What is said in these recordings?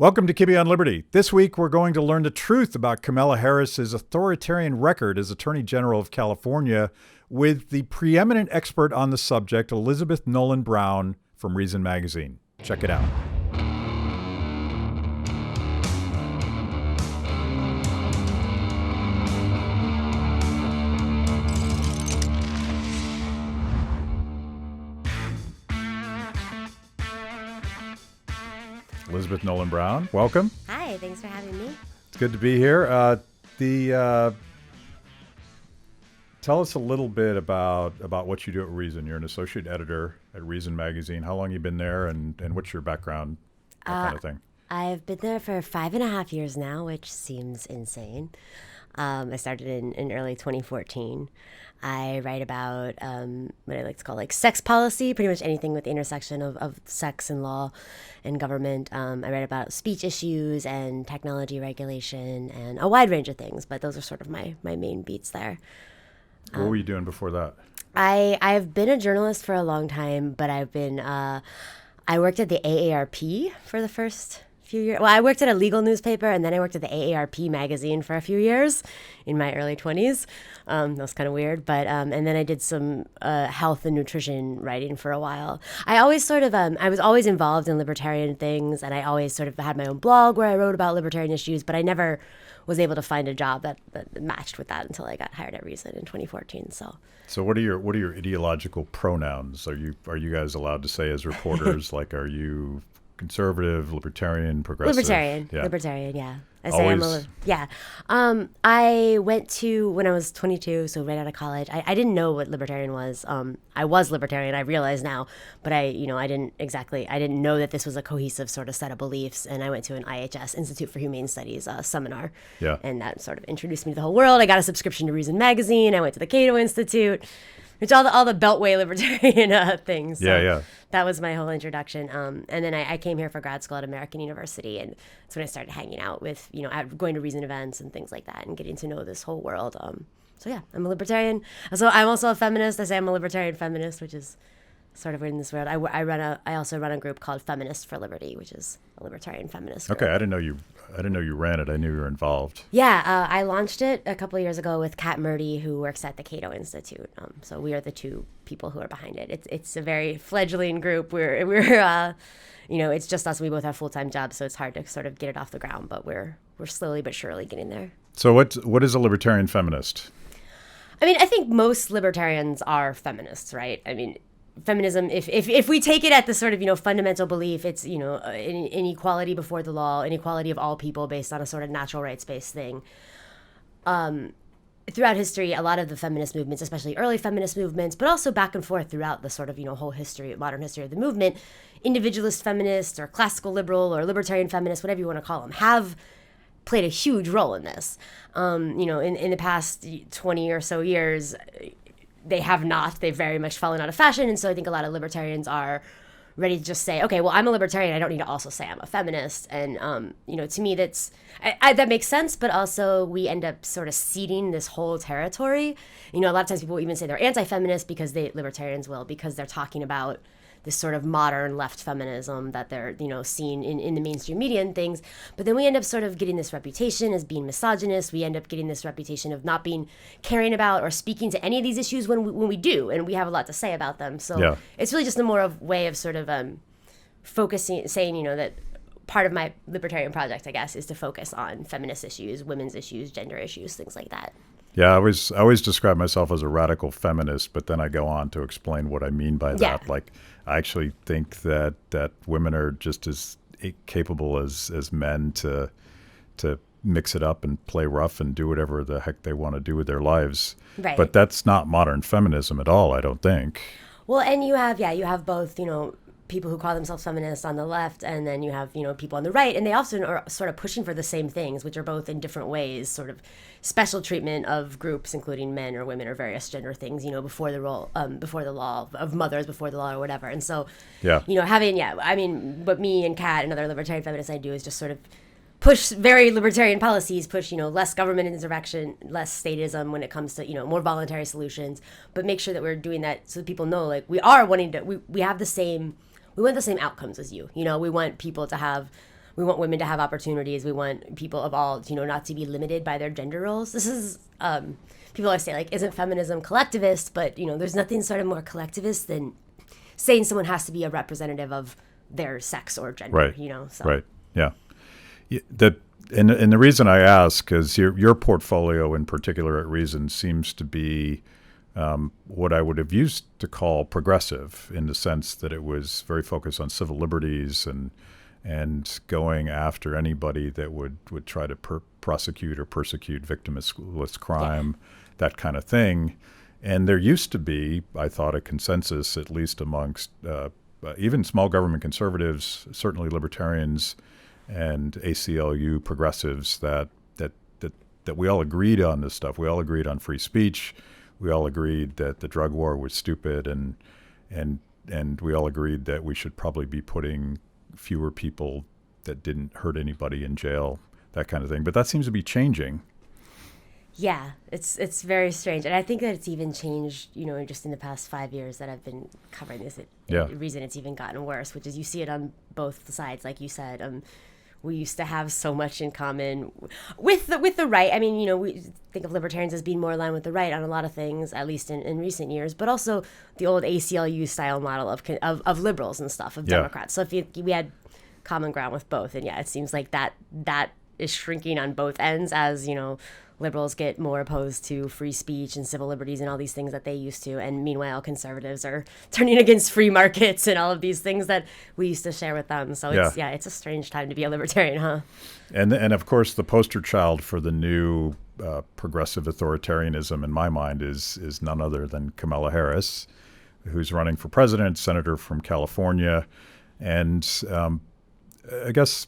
Welcome to Kibbe on Liberty. This week, we're going to learn the truth about Kamala Harris's authoritarian record as Attorney General of California with the preeminent expert on the subject, Elizabeth Nolan Brown from Reason Magazine. Check it out. Elizabeth Nolan Brown, welcome. Hi, thanks for having me. It's good to be here. Tell us a little bit about what you do at Reason. You're an associate editor at Reason Magazine. How long have you been there, and what's your background, that kind of thing? I've been there for 5.5 years now, which seems insane. I started in early 2014. I write about what I like to call sex policy, pretty much anything with the intersection of sex and law and government. I write about speech issues and technology regulation and a wide range of things, but those are sort of my main beats there. What were you doing before that? I've been a journalist for a long time, but I worked at the AARP for the first few years. Well, I worked at a legal newspaper, and then I worked at the AARP magazine for a few years in my early 20s. That was kind of weird, but and then I did some health and nutrition writing for a while. I always I was always involved in libertarian things, and I always sort of had my own blog where I wrote about libertarian issues, but I never was able to find a job that matched with that until I got hired at Reason in 2014. So what are your ideological pronouns? Are you guys allowed to say as reporters, are you conservative, libertarian, progressive? Libertarian, yeah. I say I went to, when I was 22, so right out of college, I didn't know what libertarian was. I was libertarian, I realize now, but I didn't know that this was a cohesive sort of set of beliefs, and I went to an IHS, Institute for Humane Studies seminar, and that sort of introduced me to the whole world. I got a subscription to Reason Magazine, I went to the Cato Institute, which all the Beltway libertarian things. So that was my whole introduction. And then I came here for grad school at American University, and that's when I started hanging out with, going to Reason events and things like that, and getting to know this whole world. So yeah, I'm a libertarian. So I'm also a feminist. I say I'm a libertarian feminist, which is sort of weird in this world. I also run a group called Feminists for Liberty, which is a libertarian feminist group. Okay, I didn't know you ran it. I knew you were involved. Yeah, I launched it a couple of years ago with Kat Murdy, who works at the Cato Institute. So we are the two people who are behind it. It's a very fledgling group. We're it's just us. We both have full-time jobs, so it's hard to sort of get it off the ground. But we're slowly but surely getting there. So what is a libertarian feminist? I mean, I think most libertarians are feminists, right? I mean, feminism, if we take it at the sort of, fundamental belief, it's, inequality before the law, inequality of all people based on a sort of natural rights-based thing. Throughout history, a lot of the feminist movements, especially early feminist movements, but also back and forth throughout the sort of, whole history, modern history of the movement, individualist feminists or classical liberal or libertarian feminists, whatever you want to call them, have played a huge role in this. In the past 20 or so years, they have not. They've very much fallen out of fashion. And so I think a lot of libertarians are ready to just say, okay, well, I'm a libertarian. I don't need to also say I'm a feminist. And, to me, that makes sense. But also we end up sort of ceding this whole territory. A lot of times people even say they're anti-feminist because libertarians will, because they're talking about this sort of modern left feminism that they're, seeing in the mainstream media and things. But then we end up sort of getting this reputation as being misogynist. We end up getting this reputation of not caring about or speaking to any of these issues when we do, and we have a lot to say about them. So It's really just a more of way of sort of focusing, saying, that part of my libertarian project, I guess, is to focus on feminist issues, women's issues, gender issues, things like that. Yeah, I always describe myself as a radical feminist, but then I go on to explain what I mean by that. I actually think that women are just as capable as men to mix it up and play rough and do whatever the heck they want to do with their lives. Right. But that's not modern feminism at all, I don't think. Well, and you have both, people who call themselves feminists on the left, and then you have, people on the right, and they often are sort of pushing for the same things, which are both in different ways, sort of special treatment of groups, including men or women or various gender things, before the law of mothers, before the law or whatever. And so, what me and Kat and other libertarian feminists I do is just sort of push very libertarian policies, push, less government intervention, less statism when it comes to, more voluntary solutions, but make sure that we're doing that so that people know, we are wanting to, we have the same, we want the same outcomes as you. We want people to have we want women to have opportunities. We want people of all, not to be limited by their gender roles. This is, people always say, like, isn't feminism collectivist? But, there's nothing sort of more collectivist than saying someone has to be a representative of their sex or gender, Right. So. Right. Yeah. And the reason I ask is your portfolio in particular at Reason seems to be what I would have used to call progressive, in the sense that it was very focused on civil liberties and going after anybody that would try to prosecute or persecute victimless crime, that kind of thing. And there used to be, I thought, a consensus, at least amongst even small government conservatives, certainly libertarians and ACLU progressives, that we all agreed on this stuff. We all agreed on free speech. We all agreed that the drug war was stupid, and we all agreed that we should probably be putting fewer people that didn't hurt anybody in jail, that kind of thing. But that seems to be changing. Yeah, it's very strange. And I think that it's even changed, just in the past 5 years that I've been covering this. The reason it's even gotten worse, which is you see it on both sides, like you said. We used to have so much in common with the right. I mean, we think of libertarians as being more aligned with the right on a lot of things, at least in recent years, but also the old ACLU style model of liberals and stuff, of Democrats. So we had common ground with both. And yeah, it seems like that is shrinking on both ends as, liberals get more opposed to free speech and civil liberties and all these things that they used to. And meanwhile, conservatives are turning against free markets and all of these things that we used to share with them. So it's a strange time to be a libertarian, huh? And of course, the poster child for the new progressive authoritarianism, in my mind, is none other than Kamala Harris, who's running for president, senator from California. And I guess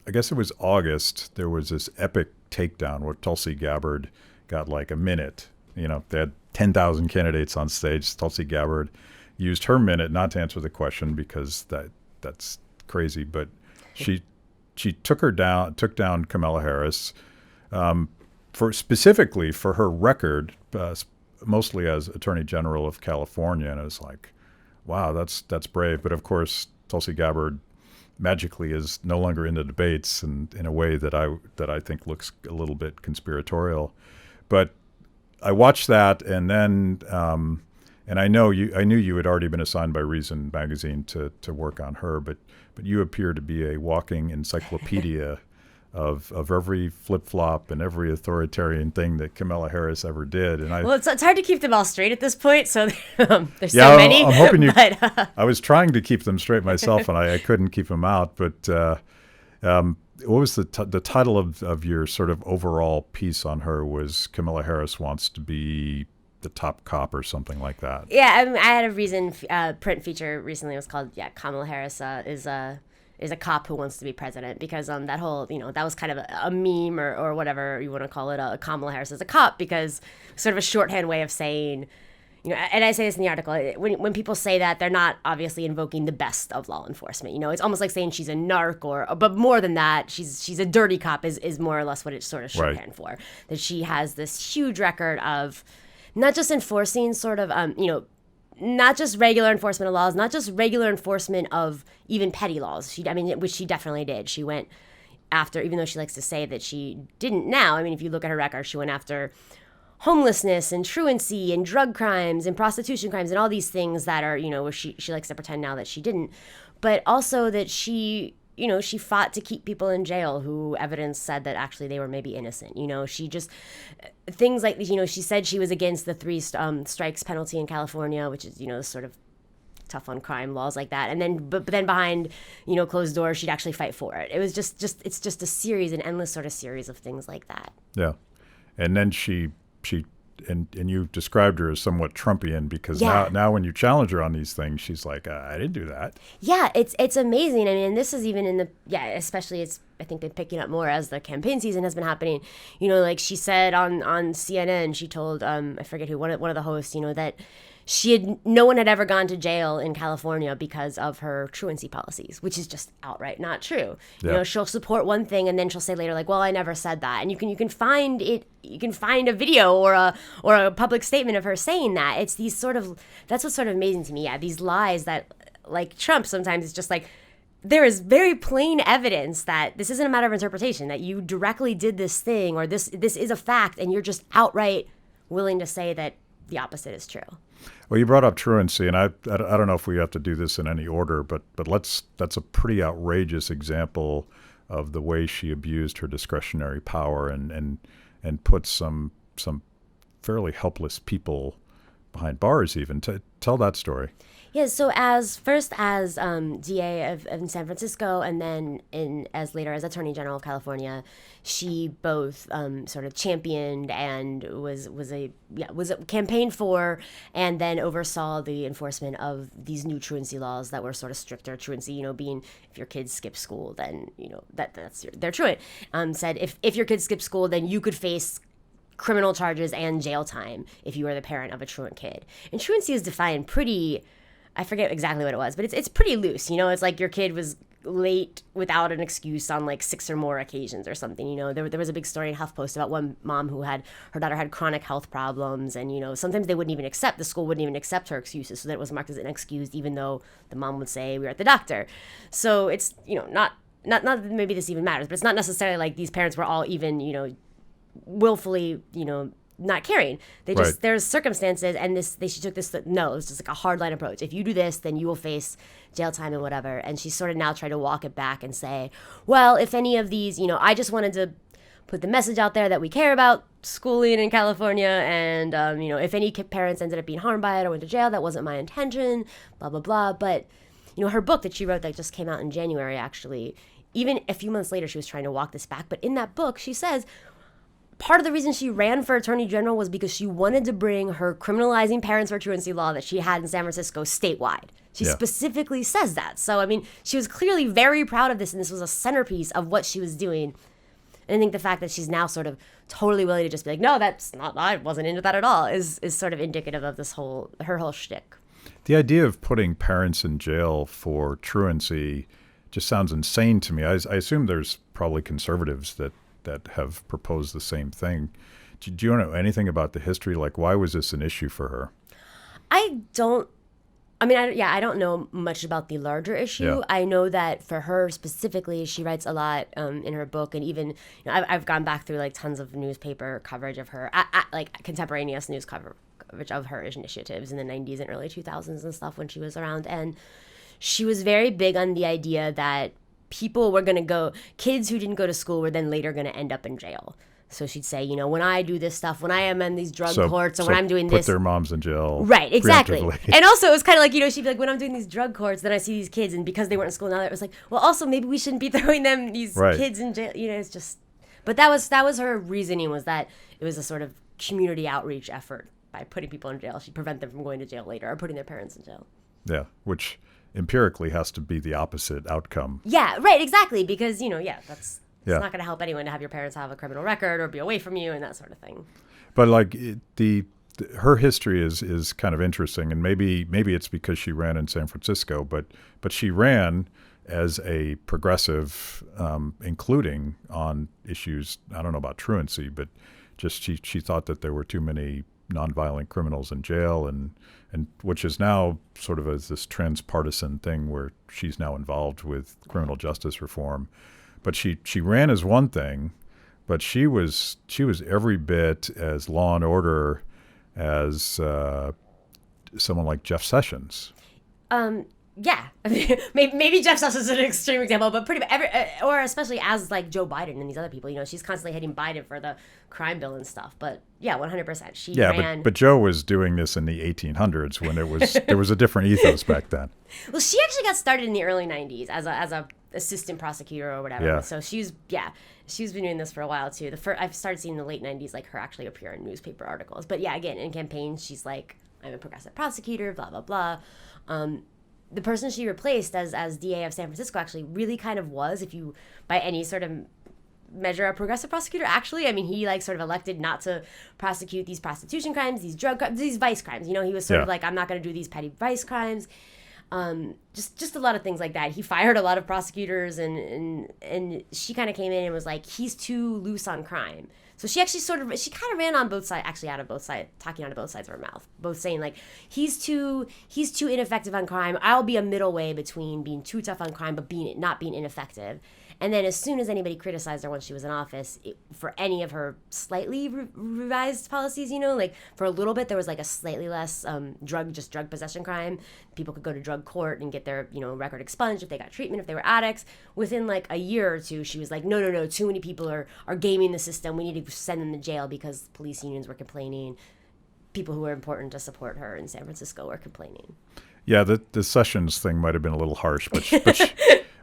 it was August, there was this epic takedown where Tulsi Gabbard got like a minute. They had 10,000 candidates on stage. Tulsi Gabbard used her minute not to answer the question, because that's crazy. But she took down Kamala Harris specifically for her record, mostly as Attorney General of California. And it was like, wow, that's brave. But of course, Tulsi Gabbard magically is no longer in the debates, and in a way that I think looks a little bit conspiratorial. But I watched that, and then and I knew you had already been assigned by Reason magazine to work on her, but you appear to be a walking encyclopedia of every flip-flop and every authoritarian thing that Kamala Harris ever did. And it's hard to keep them all straight at this point, so there's so many. I'm hoping you. I was trying to keep them straight myself, and I couldn't keep them out. But what was the title of your sort of overall piece on her? Was Kamala Harris wants to be the top cop or something like that? Yeah, I had a Reason print feature recently. It was called Kamala Harris is a cop who wants to be president, because that whole, that was kind of a meme or whatever you want to call it, Kamala Harris is a cop, because sort of a shorthand way of saying, and I say this in the article, when people say that, they're not obviously invoking the best of law enforcement. It's almost like saying she's a narc, but more than that, she's a dirty cop is more or less what it's sort of shorthand for. That she has this huge record of not just enforcing sort of, not just regular enforcement of laws, not just regular enforcement of even petty laws. Which she definitely did. She went after, even though she likes to say that she didn't now. If you look at her record, she went after homelessness and truancy and drug crimes and prostitution crimes and all these things that are, where she likes to pretend now that she didn't. But also that she fought to keep people in jail who evidence said that actually they were maybe innocent. She just, things like, she said she was against the 3 strikes penalty in California, which is, sort of tough on crime laws like that. And then, but then behind, closed doors, she'd actually fight for it. It was it's just a series, an endless sort of series of things like that. Yeah. And then she and you described her as somewhat Trumpian, because now when you challenge her on these things, she's like, I didn't do that. Yeah, it's amazing. And this is even in especially it's, I think, been picking up more as the campaign season has been happening. Like she said on CNN, she told, I forget who, one of the hosts, that no one had ever gone to jail in California because of her truancy policies, which is just outright not true. Yeah. She'll support one thing and then she'll say later, like, well, I never said that. And you can find it, you can find a video or a public statement of her saying that. It's these sort of, that's what's sort of amazing to me. Yeah, these lies that, like Trump, sometimes it's just like, there is very plain evidence that this isn't a matter of interpretation, that you directly did this thing, or this is a fact, and you're just outright willing to say that the opposite is true. Well, you brought up truancy, and I don't know if we have to do this in any order, but that's a pretty outrageous example of the way she abused her discretionary power and put some fairly helpless people behind bars even. Tell that story. Yeah, so as DA of San Francisco, and then as later as Attorney General of California, she both sort of championed and was campaigned for, and then oversaw the enforcement of these new truancy laws that were sort of stricter. Truancy, being if your kids skip school, then they're truant. Said if your kids skip school, then you could face criminal charges and jail time if you were the parent of a truant kid. And truancy is defined pretty, I forget exactly what it was, but it's pretty loose. It's like your kid was late without an excuse on like 6 or more occasions or something. There was a big story in HuffPost about one mom who her daughter had chronic health problems, and sometimes the school wouldn't even accept her excuses, so that it was marked as inexcused, even though the mom would say we were at the doctor. So it's not that maybe this even matters, but it's not necessarily like these parents were all even willfully not caring. They just right. There's circumstances, and she took this. No, it was just like a hardline approach. If you do this, then you will face jail time and whatever. And she's sort of now trying to walk it back and say, well, if any of these, I just wanted to put the message out there that we care about schooling in California, and if any parents ended up being harmed by it or went to jail, that wasn't my intention. Blah blah blah. But her book that she wrote that just came out in January, actually, even a few months later, she was trying to walk this back. But in that book, she says, part of the reason she ran for attorney general was because she wanted to bring her criminalizing parents for truancy law that she had in San Francisco statewide. She specifically says that. So, she was clearly very proud of this, and this was a centerpiece of what she was doing. And I think the fact that she's now sort of totally willing to just be like, no, that's not, I wasn't into that at all, is sort of indicative of her whole shtick. The idea of putting parents in jail for truancy just sounds insane to me. I assume there's probably conservatives that have proposed the same thing. Do you know anything about the history? Like, why was this an issue for her? I don't know much about the larger issue. Yeah. I know that for her specifically, she writes a lot in her book, and even I've gone back through like tons of newspaper coverage of her, like contemporaneous news coverage of her initiatives in the 90s and early 2000s and stuff when she was around. And she was very big on the idea that people were going to go, kids who didn't go to school were then later going to end up in jail. So she'd say, when I do this stuff, when I am in these drug courts, or when I'm doing this. Put their moms in jail. Right, exactly. And also it was kind of like, she'd be like, when I'm doing these drug courts, then I see these kids, and because they weren't in school now, it was like, well, also maybe we shouldn't be throwing these kids in jail. It's just, but that was her reasoning, was that it was a sort of community outreach effort. By putting people in jail, she'd prevent them from going to jail later or putting their parents in jail. Yeah, which empirically has to be the opposite outcome. Yeah, right, exactly, because it's not going to help anyone to have your parents have a criminal record or be away from you and that sort of thing. But like her history is kind of interesting, and maybe it's because she ran in San Francisco, but she ran as a progressive, including on issues, I don't know about truancy, but just she thought that there were too many nonviolent criminals in jail, and which is now sort of as this transpartisan thing where she's now involved with criminal justice reform. But she ran as one thing, but she was every bit as law and order as someone like Jeff Sessions. Yeah, maybe Jeff Sessions is an extreme example, but pretty or especially as like Joe Biden and these other people, she's constantly hitting Biden for the crime bill and stuff. But yeah, 100%. She ran. But Joe was doing this in the 1800s when there was a different ethos back then. Well, she actually got started in the early 90s as a assistant prosecutor or whatever. Yeah. So she's been doing this for a while too. I've started seeing in the late 90s like her actually appear in newspaper articles. But yeah, again, in campaigns, she's like, I'm a progressive prosecutor, blah blah blah. The person she replaced as DA of San Francisco actually really kind of was, if you by any sort of measure, a progressive prosecutor. Actually, he like sort of elected not to prosecute these prostitution crimes, these drug crimes, these vice crimes. He was sort of like, I'm not going to do these petty vice crimes. Just a lot of things like that. He fired a lot of prosecutors, and she kind of came in and was like, he's too loose on crime. So she actually she kind of ran on both sides, actually talking out of both sides of her mouth, both saying like, he's too ineffective on crime. I'll be a middle way between being too tough on crime, but not being ineffective. And then as soon as anybody criticized her when she was in office for any of her slightly revised policies, like for a little bit, there was like a slightly less drug possession crime. People could go to drug court and get their, record expunged if they got treatment, if they were addicts. Within like a year or two, she was like, no, too many people are gaming the system. We need to send them to jail because police unions were complaining. People who were important to support her in San Francisco were complaining. Yeah, the Sessions thing might have been a little harsh,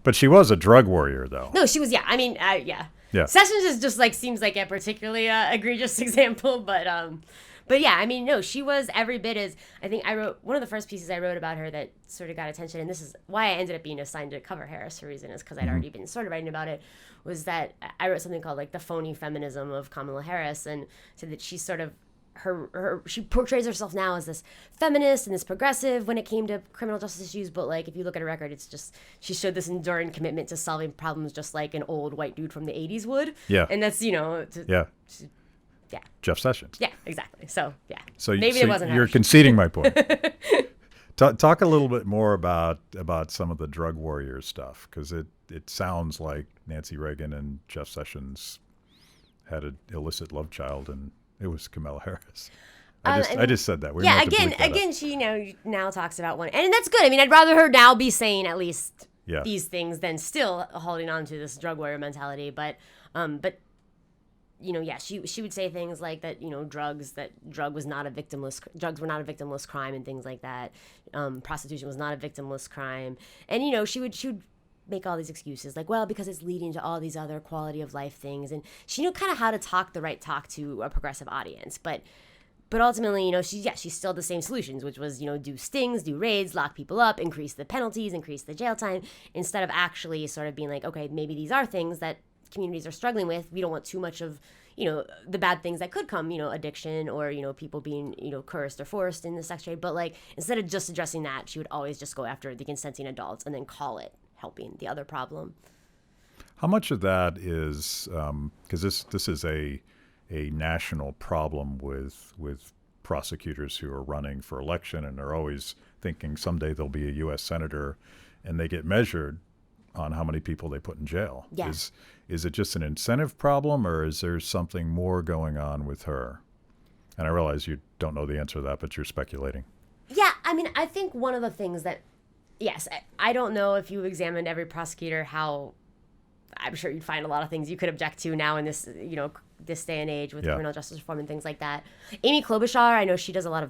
but she was a drug warrior, though. No, she was, yeah. I mean, yeah. Yeah. Sessions is just like, seems like a particularly egregious example, but yeah, I mean, no, she was every bit as, I think one of the first pieces I wrote about her that sort of got attention, and this is why I ended up being assigned to cover Harris for a reason, is because I'd already been sort of writing about it, was that I wrote something called like the phony feminism of Kamala Harris, and said that she's sort of, she portrays herself now as this feminist and this progressive when it came to criminal justice issues, but like if you look at her record, it's just she showed this enduring commitment to solving problems just like an old white dude from the 80s would. Yeah. And that's, yeah. Jeff Sessions. Yeah, exactly. So yeah. So maybe it wasn't you're harsh. conceding my point. Talk a little bit more about some of the drug warrior stuff, because it sounds like Nancy Reagan and Jeff Sessions had an illicit love child, and it was Kamala Harris. I just said that. Yeah, again, she now talks about one, and that's good. I mean, I'd rather her now be saying at least these things than still holding on to this drug warrior mentality. But she would say things like that. Drugs were not a victimless crime and things like that. Prostitution was not a victimless crime, and she would make all these excuses like, well, because it's leading to all these other quality of life things, and she knew kind of how to talk the right talk to a progressive audience, but ultimately, she still had the same solutions, which was, do stings, do raids, lock people up, increase the penalties, increase the jail time, instead of actually sort of being like, okay, maybe these are things that communities are struggling with. We don't want too much of, the bad things that could come, addiction or, people being, coerced or forced in the sex trade. But like, instead of just addressing that, she would always just go after the consenting adults and then call it helping the other problem. How much of that is, because this is a national problem with prosecutors who are running for election, and they're always thinking someday they'll be a U.S. senator, and they get measured on how many people they put in jail. Yeah. Is it just an incentive problem, or is there something more going on with her? And I realize you don't know the answer to that, but you're speculating. Yeah, I mean, I think one of the things that, yes, I don't know if you examined every prosecutor how, I'm sure you'd find a lot of things you could object to now in this, this day and age with criminal justice reform and things like that. Amy Klobuchar, I know she does I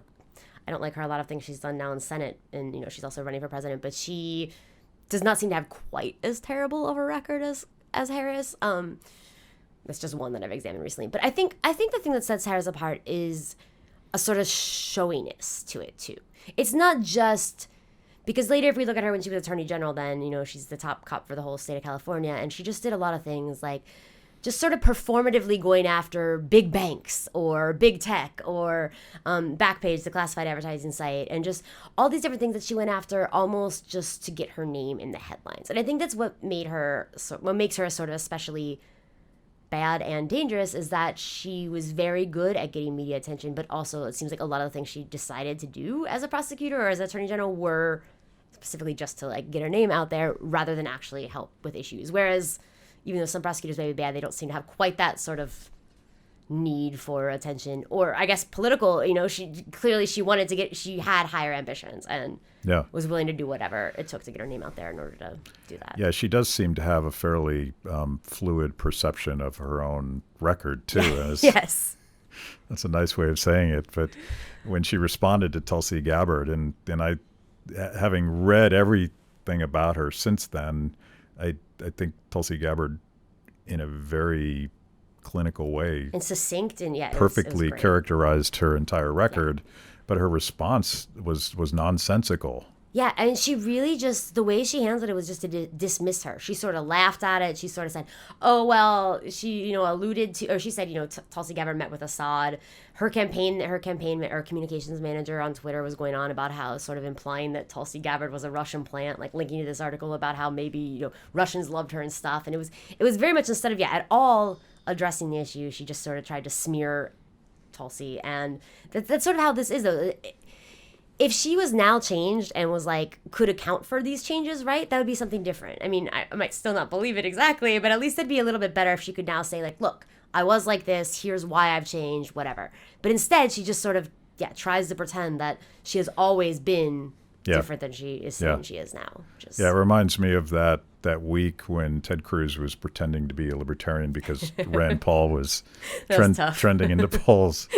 don't like her, a lot of things she's done now in the Senate, and, she's also running for president, but she does not seem to have quite as terrible of a record as Harris. That's just one that I've examined recently. But I think the thing that sets Harris apart is a sort of showiness to it, too. It's not just... Because later, if we look at her when she was Attorney General, then, she's the top cop for the whole state of California. And she just did a lot of things like just sort of performatively going after big banks or big tech or Backpage, the classified advertising site, and just all these different things that she went after almost just to get her name in the headlines. And I think that's what makes her sort of especially bad and dangerous, is that she was very good at getting media attention, but also it seems like a lot of the things she decided to do as a prosecutor or as Attorney General were specifically just to like get her name out there rather than actually help with issues. Whereas even though some prosecutors may be bad, they don't seem to have quite that sort of need for attention, or I guess political, she had higher ambitions and was willing to do whatever it took to get her name out there in order to do that. Yeah, she does seem to have a fairly fluid perception of her own record too. Yes. That's a nice way of saying it. But when she responded to Tulsi Gabbard, and I, having read everything about her since then, I think Tulsi Gabbard, in a very clinical way and succinct and perfectly it was characterized her entire record, but her response was nonsensical. Yeah, and she really just, the way she handled it was just to dismiss her. She sort of laughed at it. She sort of said, oh, well, she, alluded to, or she said, Tulsi Gabbard met with Assad. Her campaign or communications manager on Twitter was going on about how, sort of implying that Tulsi Gabbard was a Russian plant, like linking to this article about how maybe, Russians loved her and stuff. And it was very much, instead of, at all addressing the issue. She just sort of tried to smear Tulsi, and that's sort of how this is, though. If she was now changed and was like, could account for these changes, right, that would be something different. I mean, I might still not believe it exactly, but at least it'd be a little bit better if she could now say, like, look, I was like this, here's why I've changed, whatever. But instead, she just sort of, tries to pretend that she has always been different than she is saying she is now. It reminds me of that week when Ted Cruz was pretending to be a libertarian because Rand Paul was trending in the polls.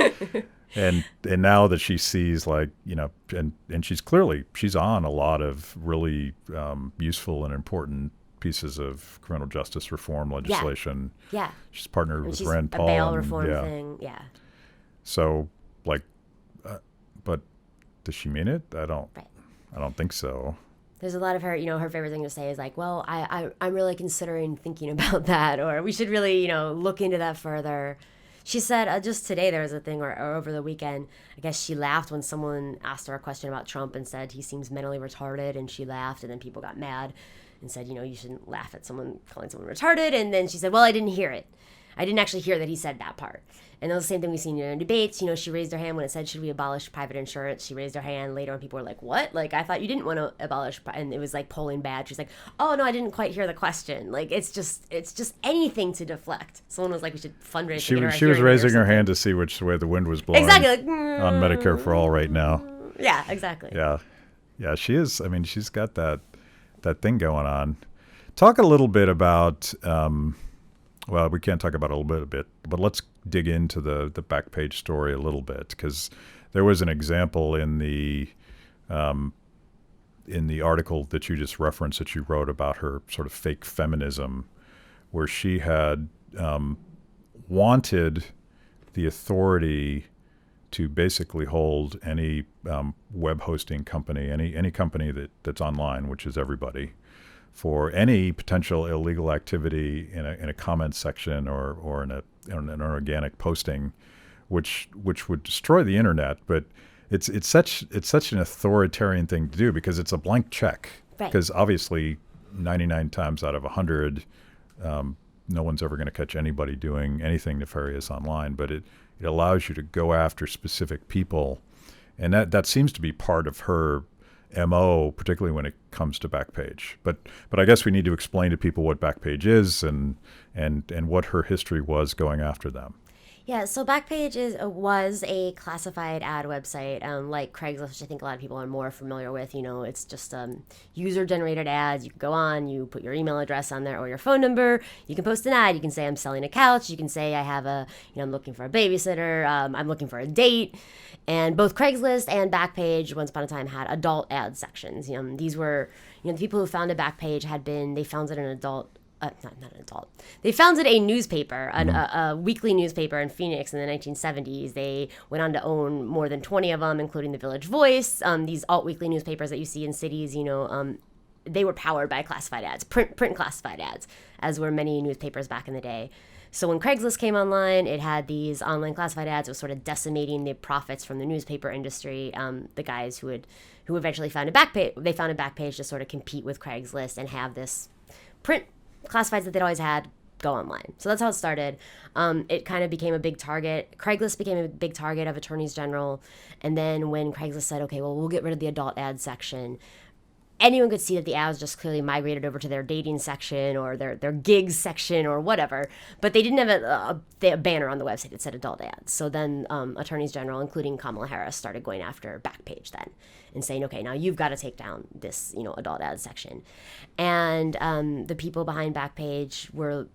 And now that she sees, like, and she's on a lot of really useful and important pieces of criminal justice reform legislation. Yeah. She's partnered with Rand Paul. A bail reform thing. Yeah. So, like, but does she mean it? I don't think so. There's a lot of her, her favorite thing to say is like, well, I'm really considering thinking about that, or we should really, look into that further. She said just today there was a thing, or over the weekend, I guess she laughed when someone asked her a question about Trump and said he seems mentally retarded, and she laughed, and then people got mad and said, you shouldn't laugh at someone calling someone retarded, and then she said, well, I didn't hear it. I didn't actually hear that he said that part. And that was the same thing we've seen in debates. She raised her hand when it said, should we abolish private insurance? She raised her hand later and people were like, what? Like, I thought you didn't want to abolish, and it was like polling bad. She's like, oh, no, I didn't quite hear the question. Like, it's just anything to deflect. Someone was like, we should fundraise. She was raising her hand to see which way the wind was blowing. Exactly. Like, on Medicare for All right now. Yeah, exactly. Yeah. Yeah, she is. I mean, she's got that thing going on. Talk a little bit about, well, we can't talk about it a little bit, but let's dig into the Backpage story a little bit, because there was an example in the article that you just referenced that you wrote about her sort of fake feminism, where she had wanted the authority to basically hold any web hosting company, any company that's online, which is everybody, for any potential illegal activity in a comment section or in an organic posting, which would destroy the internet. But it's such an authoritarian thing to do because it's a blank check. Right. Because obviously, 99 times out of 100, no one's ever going to catch anybody doing anything nefarious online. But it allows you to go after specific people, and that seems to be part of her MO, particularly when it comes to Backpage. But I guess we need to explain to people what Backpage is and what her history was going after them. Yeah, so Backpage was a classified ad website, like Craigslist, which I think a lot of people are more familiar with. It's just user-generated ads. You can go on, you put your email address on there or your phone number. You can post an ad. You can say, I'm selling a couch. You can say, I have I'm looking for a babysitter. I'm looking for a date. And both Craigslist and Backpage, once upon a time, had adult ad sections. These were, the people who founded Backpage they founded an adult. Not an adult. They founded a newspaper, a weekly newspaper in Phoenix in the 1970s. They went on to own more than 20 of them, including the Village Voice. These alt-weekly newspapers that you see in cities, they were powered by classified ads, print classified ads, as were many newspapers back in the day. So when Craigslist came online, it had these online classified ads. It was sort of decimating the profits from the newspaper industry. The guys who eventually founded Backpage, they founded Backpage to sort of compete with Craigslist and have this print classifieds that they'd always had go online. So that's how it started. It kind of became a big target. Craigslist became a big target of attorneys general. And then when Craigslist said, okay, well, we'll get rid of the adult ad section, anyone could see that the ads just clearly migrated over to their dating section or their gigs section or whatever. But they didn't have a banner on the website that said adult ads. So then attorneys general, including Kamala Harris, started going after Backpage then and saying, okay, now you've got to take down this, adult ad section. And the people behind Backpage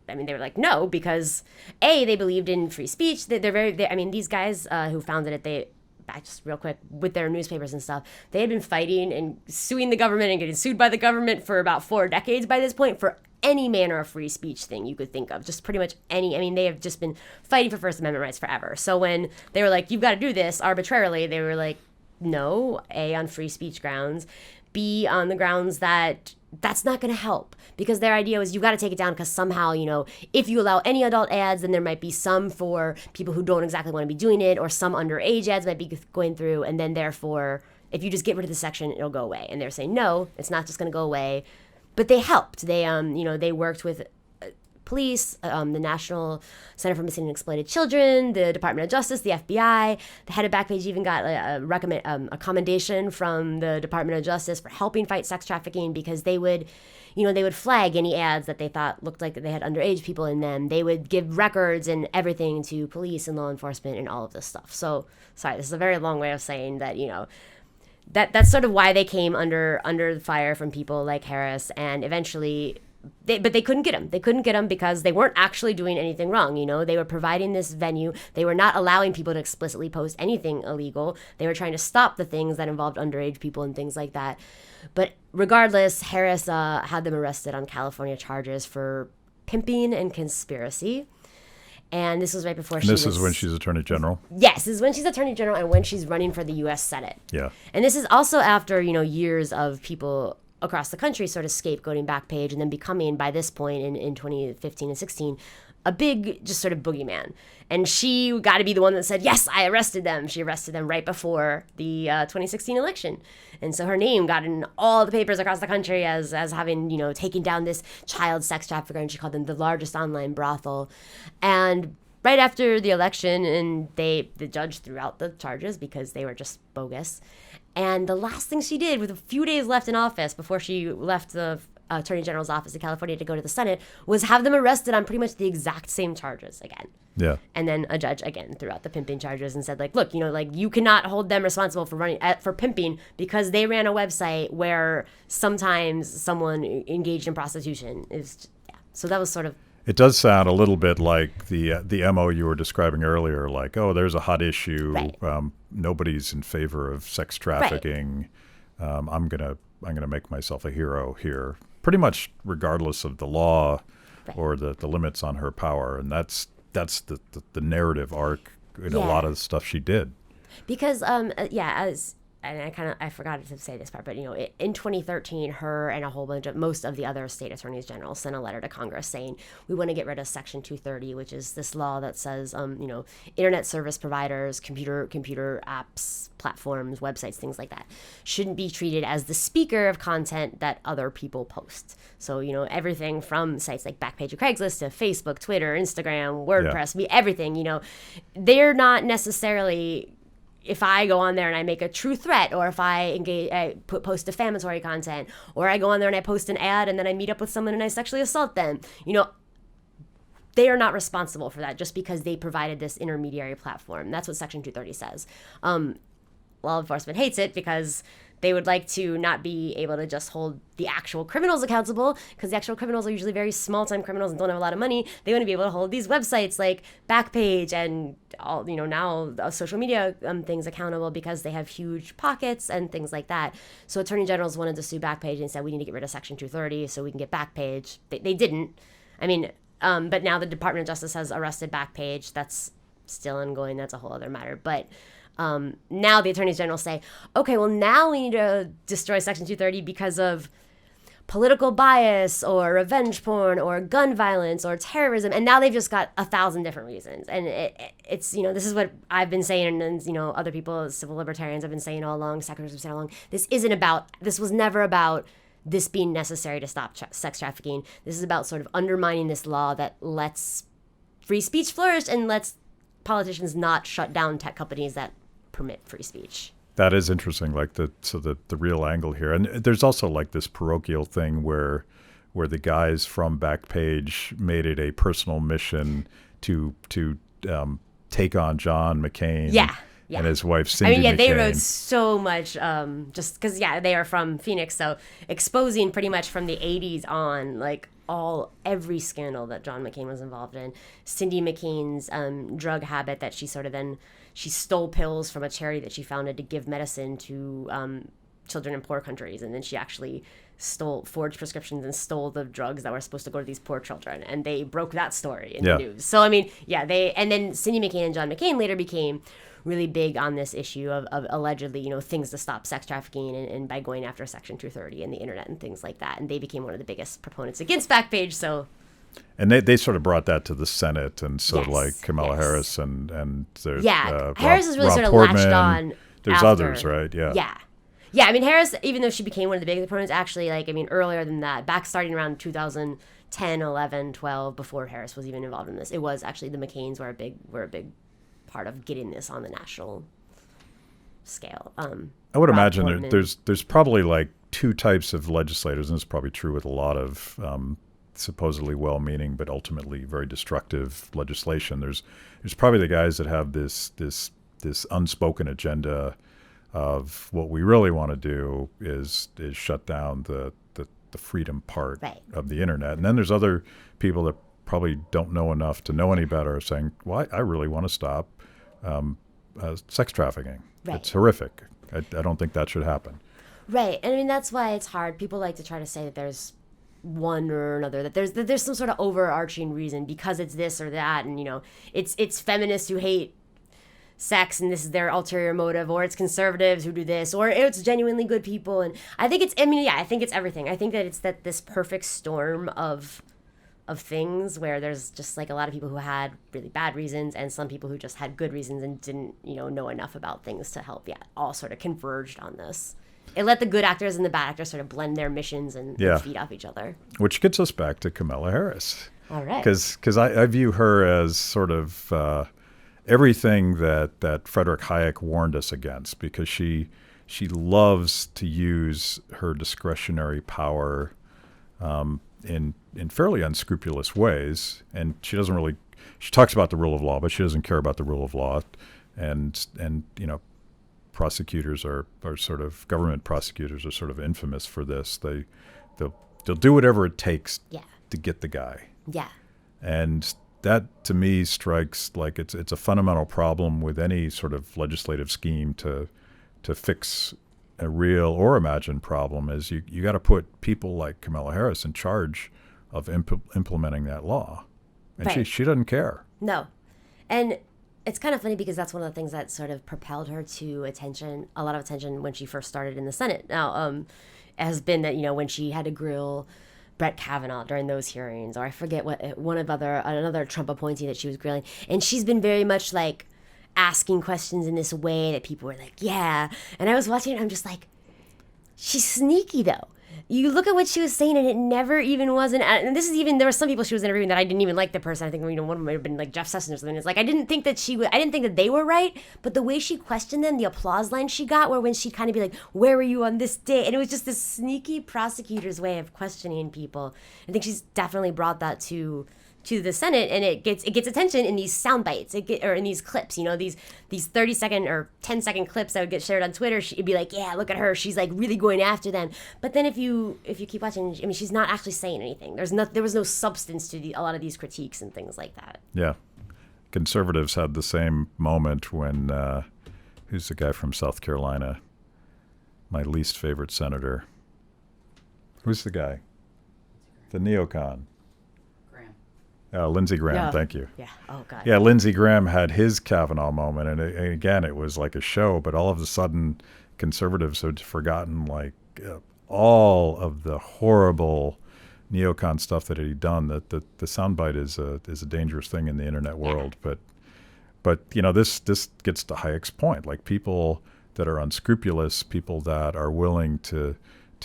they were like, no, because they believed in free speech. These guys who founded it, back just real quick, with their newspapers and stuff, they had been fighting and suing the government and getting sued by the government for about 4 decades by this point for any manner of free speech thing you could think of. Just pretty much any. They have just been fighting for First Amendment rights forever. So when they were like, you've got to do this arbitrarily, they were like, no, A, on free speech grounds, B, on the grounds that that's not going to help, because their idea was you've got to take it down because somehow, if you allow any adult ads, then there might be some for people who don't exactly want to be doing it, or some underage ads might be going through, and then therefore, if you just get rid of the section, it'll go away. And they're saying, no, it's not just going to go away. But they helped. They, they worked with Police, the National Center for Missing and Exploited Children, the Department of Justice, the FBI. The head of Backpage even got a commendation from the Department of Justice for helping fight sex trafficking, because they would flag any ads that they thought looked like they had underage people in them. They would give records and everything to police and law enforcement and all of this stuff. So, sorry, this is a very long way of saying that, that's sort of why they came under the fire from people like Harris, and eventually but they couldn't get them. They couldn't get them because they weren't actually doing anything wrong. They were providing this venue. They were not allowing people to explicitly post anything illegal. They were trying to stop the things that involved underage people and things like that. But regardless, Harris had them arrested on California charges for pimping and conspiracy. And this was right before This is when she's Attorney General? Yes, this is when she's Attorney General and when she's running for the U.S. Senate. Yeah. And this is also after, years of people across the country sort of scapegoating Backpage and then becoming, by this point in 2015 and 16, a big just sort of boogeyman. And she got to be the one that said, yes, I arrested them. She arrested them right before the 2016 election. And so her name got in all the papers across the country as having, taken down this child sex trafficker, and she called them the largest online brothel. And right after the election, and the judge threw out the charges because they were just bogus. And the last thing she did, with a few days left in office before she left the Attorney General's office in California to go to the Senate, was have them arrested on pretty much the exact same charges again. Yeah. And then a judge again threw out the pimping charges and said, look, you cannot hold them responsible for pimping because they ran a website where sometimes someone engaged in prostitution. So that was sort of. It does sound a little bit like the MO you were describing earlier, like, oh, there's a hot issue. Right. Nobody's in favor of sex trafficking. Right. I'm gonna make myself a hero here, pretty much regardless of the law or the limits on her power. And that's the narrative arc in a lot of the stuff she did. Because I forgot to say this part, but in 2013, her and a whole bunch of most of the other state attorneys general sent a letter to Congress saying we want to get rid of Section 230, which is this law that says internet service providers, computer apps, platforms, websites, things like that shouldn't be treated as the speaker of content that other people post. So everything from sites like Backpage or Craigslist to Facebook, Twitter, Instagram, WordPress, everything. They're not necessarily. If I go on there and I make a true threat, or if I post defamatory content, or I go on there and I post an ad and then I meet up with someone and I sexually assault them, they are not responsible for that just because they provided this intermediary platform. That's what Section 230 says. Law enforcement hates it because they would like to not be able to just hold the actual criminals accountable, because the actual criminals are usually very small-time criminals and don't have a lot of money. They want to be able to hold these websites like Backpage and all, now social media things accountable because they have huge pockets and things like that. So attorney generals wanted to sue Backpage and said we need to get rid of Section 230 so we can get Backpage. They didn't. But now the Department of Justice has arrested Backpage. That's still ongoing. That's a whole other matter. But now the attorneys general say, okay, well, now we need to destroy Section 230 because of political bias or revenge porn or gun violence or terrorism. And now they've just got 1,000 different reasons. And it's, this is what I've been saying, and other people, civil libertarians, have been saying all along, secularists have said all along. This was never about this being necessary to stop sex trafficking. This is about sort of undermining this law that lets free speech flourish and lets politicians not shut down tech companies that permit free speech. That is interesting, like the real angle here. And there's also like this parochial thing where the guys from Backpage made it a personal mission to take on John McCain and his wife Cindy McCain. They wrote so much just because, they are from Phoenix, so exposing pretty much from the 80s on, like, every scandal that John McCain was involved in. Cindy McCain's drug habit that she stole pills from a charity that she founded to give medicine to children in poor countries, and then she actually forged prescriptions and stole the drugs that were supposed to go to these poor children, and they broke that story in the news. So and then Cindy McCain and John McCain later became really big on this issue of allegedly, things to stop sex trafficking and by going after Section 230 and the internet and things like that. And they became one of the biggest proponents against Backpage. So, and they sort of brought that to the Senate, and so Kamala Harris and there's Harris is really Rob sort of Portman. latched on. There's after. Others, right? Yeah. Yeah, I mean, Harris, even though she became one of the biggest opponents, actually, like, I mean, earlier than that, back starting around 2010, 11, 12, before Harris was even involved in this, it was actually the McCains were a big part of getting this on the national scale. I would imagine there's probably like two types of legislators, and it's probably true with a lot of supposedly well-meaning but ultimately very destructive legislation. There's probably the guys that have this unspoken agenda of what we really want to do is shut down the freedom part of the internet. And then there's other people that probably don't know enough to know any better, saying, well, I really want to stop sex trafficking. Right. It's horrific. I don't think that should happen. Right. And I mean, that's why it's hard. People like to try to say that there's one or another, that there's some sort of overarching reason because it's this or that. And, you know, it's feminists who hate sex and this is their ulterior motive, or it's conservatives who do this, or it's genuinely good people. And I think it's everything. I think that it's this perfect storm of things where there's just like a lot of people who had really bad reasons and some people who just had good reasons and didn't, you know enough about things to help. Yeah, all sort of converged on this. It let the good actors and the bad actors sort of blend their missions and feed off each other. Which gets us back to Kamala Harris. All right. Because I view her as sort of everything that Frederick Hayek warned us against, because she loves to use her discretionary power in fairly unscrupulous ways, and she talks about the rule of law, but she doesn't care about the rule of law, and you know, prosecutors are sort of, government prosecutors are sort of infamous for this. They'll do whatever it takes to get the guy. Yeah. And that to me strikes like it's a fundamental problem with any sort of legislative scheme to fix a real or imagined problem. Is you got to put people like Kamala Harris in charge of implementing that law, and she doesn't care. No, and it's kind of funny because that's one of the things that sort of propelled her to a lot of attention when she first started in the Senate. Now, has been that, you know, when she had to grill Brett Kavanaugh during those hearings, or I forget what another Trump appointee that she was grilling, and she's been very much like asking questions in this way that people were like, yeah. And I was watching it, and I'm just like, she's sneaky though. You look at what she was saying, and it never even wasn't. And this is even, there were some people she was interviewing that I didn't even like the person. I think, you know, one of them might have been like Jeff Sessions or something. It's like, I didn't think that they were right, but the way she questioned them, the applause line she got, where when she'd kind of be like, where were you on this day? And it was just this sneaky prosecutor's way of questioning people. I think she's definitely brought that to the Senate, and it gets attention in these sound bites, or in these clips, you know, these 30-second or 10-second clips that would get shared on Twitter. She'd be like, yeah, look at her, she's like really going after them. But then if you keep watching, I mean, she's not actually saying anything. There was no substance to a lot of these critiques and things like that. Yeah, conservatives had the same moment when who's the guy from South Carolina, my least favorite senator? Who's the guy? The neocon. Lindsey Graham, thank you. Yeah. Oh, God. Yeah, Lindsey Graham had his Kavanaugh moment, and again, it was like a show. But all of a sudden, conservatives had forgotten like all of the horrible neocon stuff that he'd done. That the soundbite is a dangerous thing in the internet world. Yeah. But you know, this gets to Hayek's point. Like, people that are unscrupulous, people that are willing to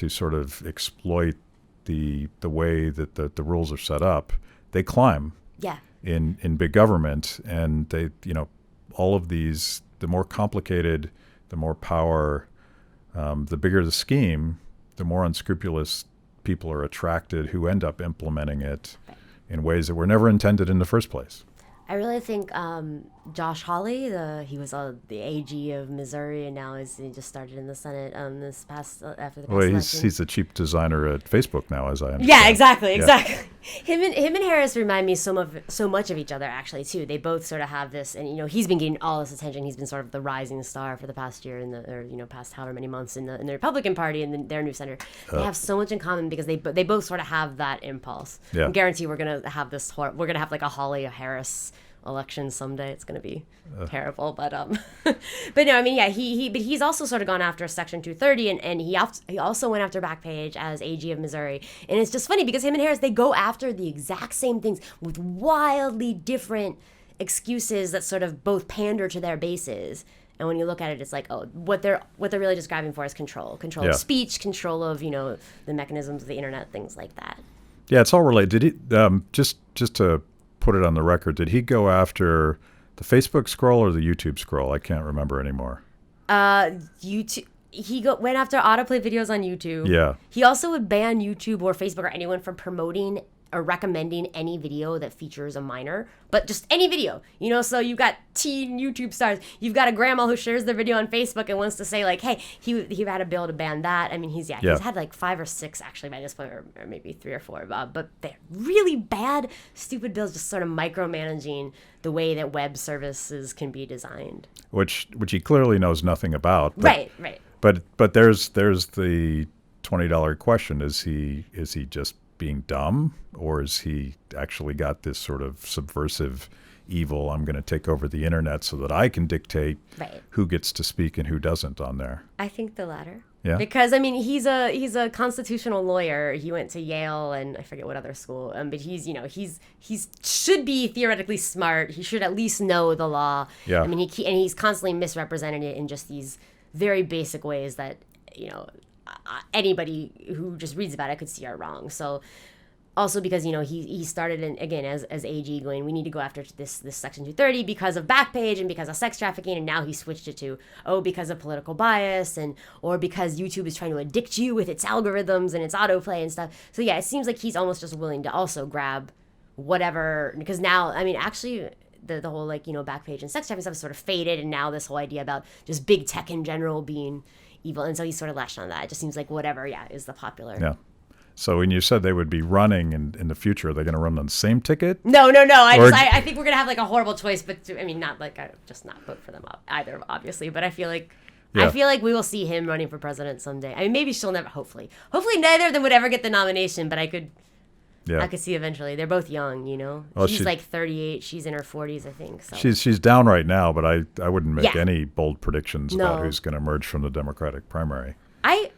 sort of exploit the way that the rules are set up. They climb in big government, and they, you know, all of these, the more complicated, the more power, the bigger the scheme, the more unscrupulous people are attracted, who end up implementing it in ways that were never intended in the first place. I really think Josh Hawley, he was the AG of Missouri, and now he just started in the Senate after the past election. He's the chief designer at Facebook now, as I understand. Yeah, exactly. Him and Harris remind me so much of each other, actually, too. They both sort of have this, and, you know, he's been getting all this attention. He's been sort of the rising star for the past year, past however many months in the Republican Party and their new senator. They have so much in common because they both sort of have that impulse. Yeah. I guarantee we're gonna have like a Hawley-Harris election someday. It's going to be terrible, but no, I mean, yeah, but he's also sort of gone after Section 230, and he also went after Backpage as AG of Missouri. And it's just funny because him and Harris, they go after the exact same things with wildly different excuses that sort of both pander to their bases. And when you look at it, it's like, oh, what they're really just grabbing for is control of speech, control of the mechanisms of the internet, things like that. Yeah, it's all related. Did he just to put it on the record? Did he go after the Facebook scroll or the YouTube scroll? I can't remember anymore. YouTube. He went after autoplay videos on YouTube. Yeah. He also would ban YouTube or Facebook or anyone from promoting or recommending any video that features a minor, but just any video, so you've got teen YouTube stars, you've got a grandma who shares their video on Facebook and wants to say like, hey, he had a bill to ban that. I mean, he's had like 5 or 6 actually by this point, or maybe 3 or 4, but they're really bad, stupid bills, just sort of micromanaging the way that web services can be designed. Which he clearly knows nothing about. Right. But there's the $20 question. Is he just being dumb, or is he actually got this sort of subversive evil, I'm going to take over the internet so that I can dictate who gets to speak and who doesn't on there? I think the latter. Yeah. Because I mean, he's a constitutional lawyer. He went to Yale and I forget what other school. But he's should be theoretically smart. He should at least know the law. Yeah. I mean, he's constantly misrepresented it in just these very basic ways that anybody who just reads about it could see are wrong. So also because he started again as AG going, we need to go after this section 230 because of Backpage and because of sex trafficking, and now he switched it to because of political bias or because YouTube is trying to addict you with its algorithms and its autoplay and stuff. So yeah, it seems like he's almost just willing to also grab whatever, because now I mean actually the whole Backpage and sex trafficking stuff is sort of faded, and now this whole idea about just big tech in general being evil, and so he's sort of lashed on that. It just seems like whatever is the popular. Yeah. So when you said they would be running in the future, are they going to run on the same ticket? No. I think we're going to have like a horrible choice, but I mean, not like I just not vote for them either, obviously. But I feel like we will see him running for president someday. I mean, maybe she'll never. Hopefully neither of them would ever get the nomination, but I could see eventually. They're both young, Well, he's like 38. She's in her 40s, I think. So. She's down right now, but I wouldn't make any bold predictions about who's going to emerge from the Democratic primary. I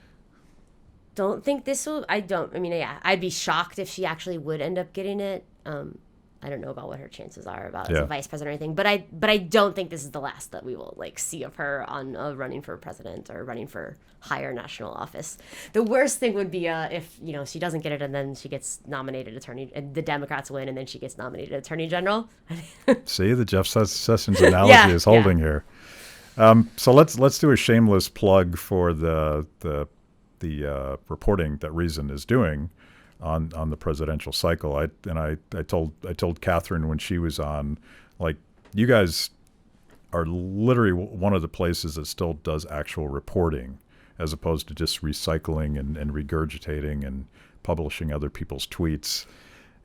don't think this will. I'd be shocked if she actually would end up getting it. I don't know about what her chances are about as a vice president or anything, but I don't think this is the last that we will see of her on running for president or running for higher national office. The worst thing would be if she doesn't get it and then she gets nominated and the Democrats win and then she gets nominated attorney general. See, the Jeff Sessions analogy is holding here. So let's do a shameless plug for the reporting that Reason is doing on the presidential cycle. I told Catherine when she was on, like, you guys are literally one of the places that still does actual reporting as opposed to just recycling and regurgitating and publishing other people's tweets.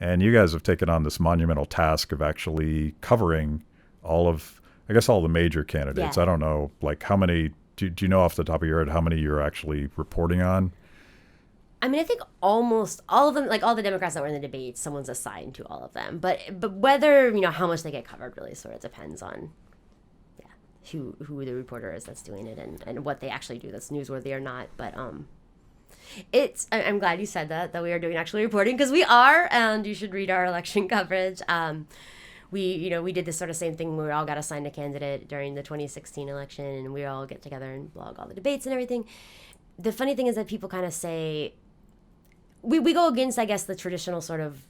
And you guys have taken on this monumental task of actually covering all the major candidates. I don't know, like how many, do you know off the top of your head how many you're actually reporting on? I mean, I think almost all of them, like all the Democrats that were in the debates, someone's assigned to all of them. But whether, how much they get covered really sort of depends on who the reporter is that's doing it and what they actually do that's newsworthy or not. But I'm glad you said that we are doing actually reporting, because we are, and you should read our election coverage. We did this sort of same thing where we all got assigned a candidate during the 2016 election, and we all get together and blog all the debates and everything. The funny thing is that people kind of say, we go against, I guess, the traditional sort of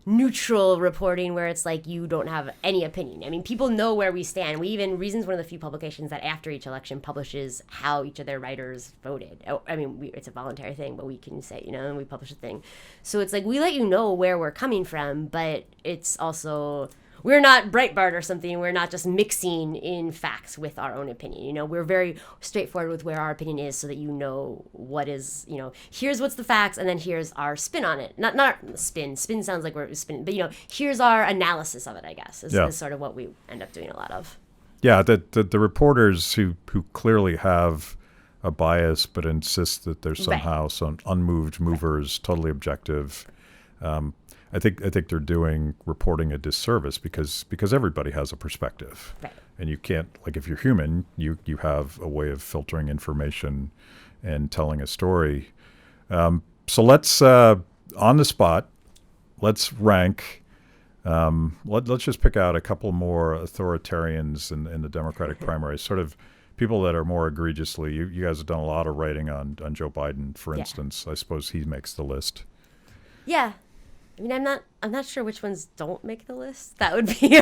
neutral reporting where it's like you don't have any opinion. I mean, people know where we stand. Reason's one of the few publications that after each election publishes how each of their writers voted. I mean, it's a voluntary thing, but we can say, and we publish a thing. So it's like we let you know where we're coming from, but it's also, we're not Breitbart or something. We're not just mixing in facts with our own opinion. We're very straightforward with where our opinion is so that what is, here's what's the facts, and then here's our spin on it. Not spin. Spin sounds like we're spinning, but, here's our analysis of it, I guess, is sort of what we end up doing a lot of. Yeah, the reporters who clearly have a bias but insist that they're somehow some unmoved movers, totally objective. I think they're doing reporting a disservice because everybody has a perspective, and you can't, like, if you're human, you have a way of filtering information and telling a story. So let's on the spot, let's rank Let's just pick out a couple more authoritarians in the Democratic primary, sort of people that are more egregiously. You guys have done a lot of writing on Joe Biden, for instance. I suppose he makes the list. Yeah. I mean, I'm not sure which ones don't make the list. That would be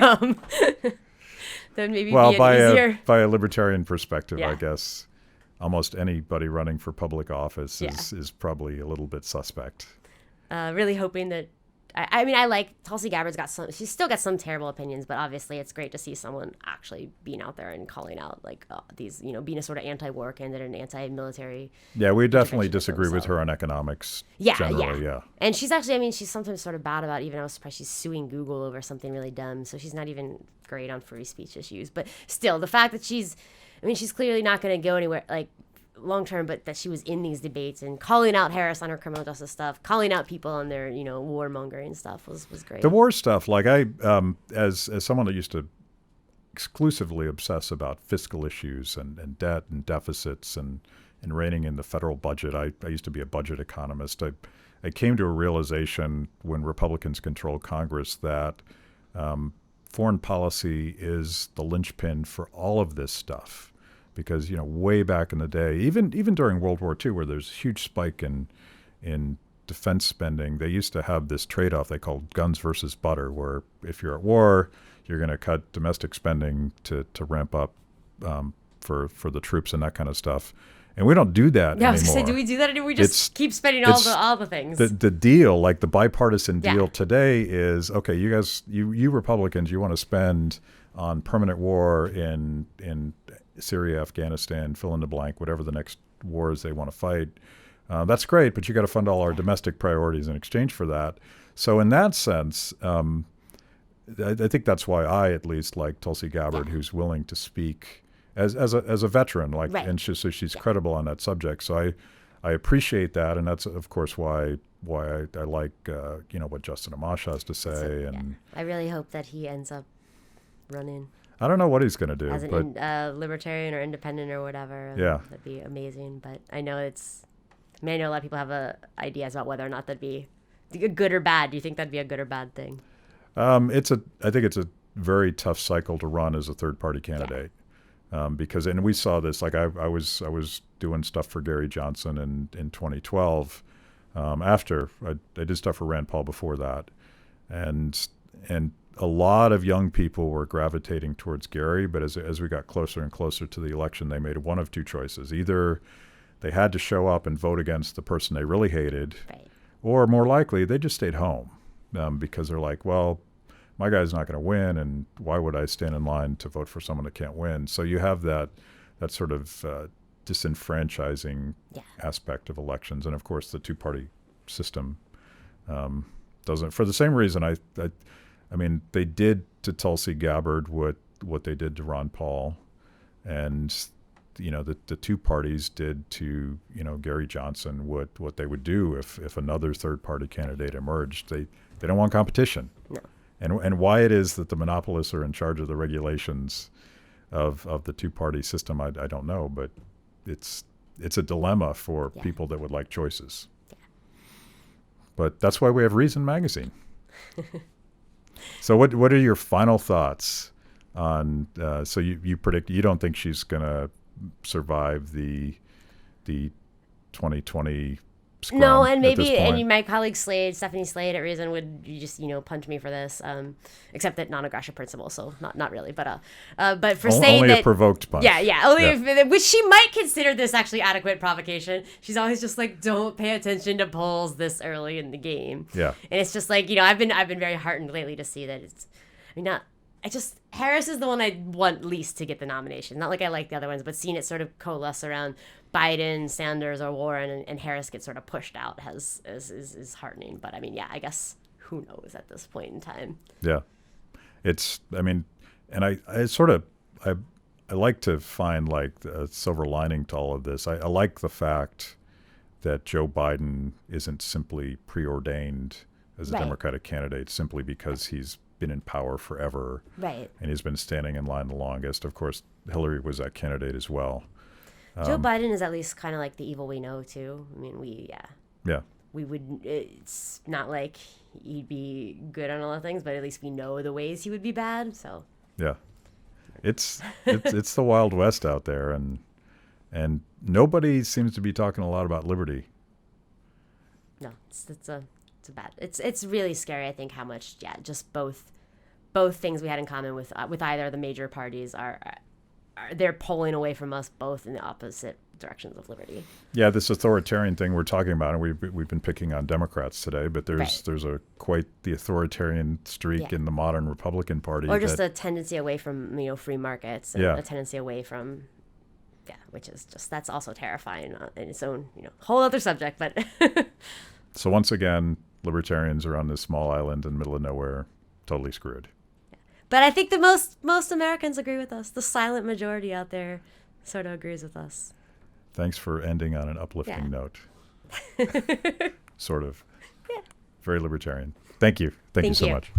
then maybe well, be easier. by a libertarian perspective, I guess almost anybody running for public office is probably a little bit suspect. Really hoping that I mean, I like Tulsi Gabbard's she's still got some terrible opinions, but obviously it's great to see someone actually being out there and calling out like these, being a sort of anti-war candidate and anti-military. Yeah, we definitely disagree with her on economics. Generally, yeah. And she's actually, I mean, she's sometimes sort of bad about, even I was surprised she's suing Google over something really dumb. So she's not even great on free speech issues. But still, the fact that she's clearly not going to go anywhere, like, long term, but that she was in these debates and calling out Harris on her criminal justice stuff, calling out people on their warmongering stuff was great. The war stuff, like I as someone that used to exclusively obsess about fiscal issues and debt and deficits and reining in the federal budget, I used to be a budget economist. I came to a realization when Republicans controlled Congress that foreign policy is the linchpin for all of this stuff. Because way back in the day, even during World War II, where there's a huge spike in defense spending, they used to have this trade-off they called guns versus butter, where if you're at war, you're going to cut domestic spending to ramp up for the troops and that kind of stuff. And we don't do that anymore. I was going to say, do we do that anymore? We just keep spending all the things. The deal, like the bipartisan deal today is, okay, you guys, you Republicans, you want to spend on permanent war in Syria, Afghanistan, fill in the blank, whatever the next wars they want to fight. That's great, but you got to fund all our domestic priorities in exchange for that. So in that sense, I think that's why I at least like Tulsi Gabbard, who's willing to speak as a veteran, like, and so she's credible on that subject. So I appreciate that, and that's of course why I like what Justin Amash has to say. And I really hope that he ends up running. I don't know what he's going to do. As a libertarian or independent or whatever. That'd be amazing. But I know I know a lot of people have ideas about whether or not that'd be good or bad. Do you think that'd be a good or bad thing? I think it's a very tough cycle to run as a third-party candidate. Because, and we saw this, like I was doing stuff for Gary Johnson in 2012. After I did stuff for Rand Paul before that. And a lot of young people were gravitating towards Gary, but as we got closer and closer to the election, they made one of two choices. Either they had to show up and vote against the person they really hated, or more likely, they just stayed home because they're like, well, my guy's not going to win, and why would I stand in line to vote for someone that can't win? So you have that sort of disenfranchising aspect of elections. And, of course, the two-party system doesn't. For the same reason, I mean, they did to Tulsi Gabbard what they did to Ron Paul, and the two parties did to Gary Johnson what they would do if another third party candidate emerged. They don't want competition. No. And why it is that the monopolists are in charge of the regulations of the two party system, I don't know, but it's a dilemma for people that would like choices. Yeah. But that's why we have Reason Magazine. So what are your final thoughts on? So you predict you don't think she's going to survive the 2020 scrum? No, and maybe my colleague Stephanie Slade at Reason would just punch me for this, except that non-aggression principle, so not really, but for saying only that a provoked punch. Which she might consider this actually adequate provocation. She's always just like, don't pay attention to polls this early in the game. Yeah, and it's just like I've been very heartened lately to see that Harris is the one I want least to get the nomination. Not like I like the other ones, but seeing it sort of coalesce around Biden, Sanders, or Warren, and Harris get sort of pushed out is heartening. But I mean, I guess who knows at this point in time. Yeah, and I like to find like a silver lining to all of this. I like the fact that Joe Biden isn't simply preordained as a Democratic candidate simply because he's been in power forever, right? And he's been standing in line the longest. Of course, Hillary was that candidate as well. Joe Biden is at least kind of like the evil we know too. I mean, it's not like he'd be good on all the things, but at least we know the ways he would be bad. So yeah, it's the Wild West out there, and nobody seems to be talking a lot about liberty. No, it's a bad. It's really scary. I think how much just both things we had in common with either of the major parties are they're pulling away from us both in the opposite directions of liberty. Yeah, this authoritarian thing we're talking about, and we've been picking on Democrats today, but there's a quite the authoritarian streak in the modern Republican Party, or just a tendency away from free markets, and a tendency away from which is just, that's also terrifying in its own whole other subject. But so once again, libertarians are on this small island in the middle of nowhere, totally screwed. But I think the most Americans agree with us. The silent majority out there sort of agrees with us. Thanks for ending on an uplifting note. Sort of. Yeah. Very libertarian. Thank you. Thank you so much.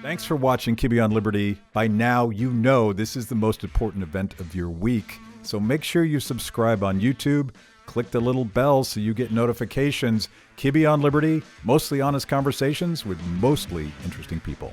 Thanks for watching Kibbe on Liberty. By now, you know this is the most important event of your week. So make sure you subscribe on YouTube. Click the little bell so you get notifications. Kibbe on Liberty, mostly honest conversations with mostly interesting people.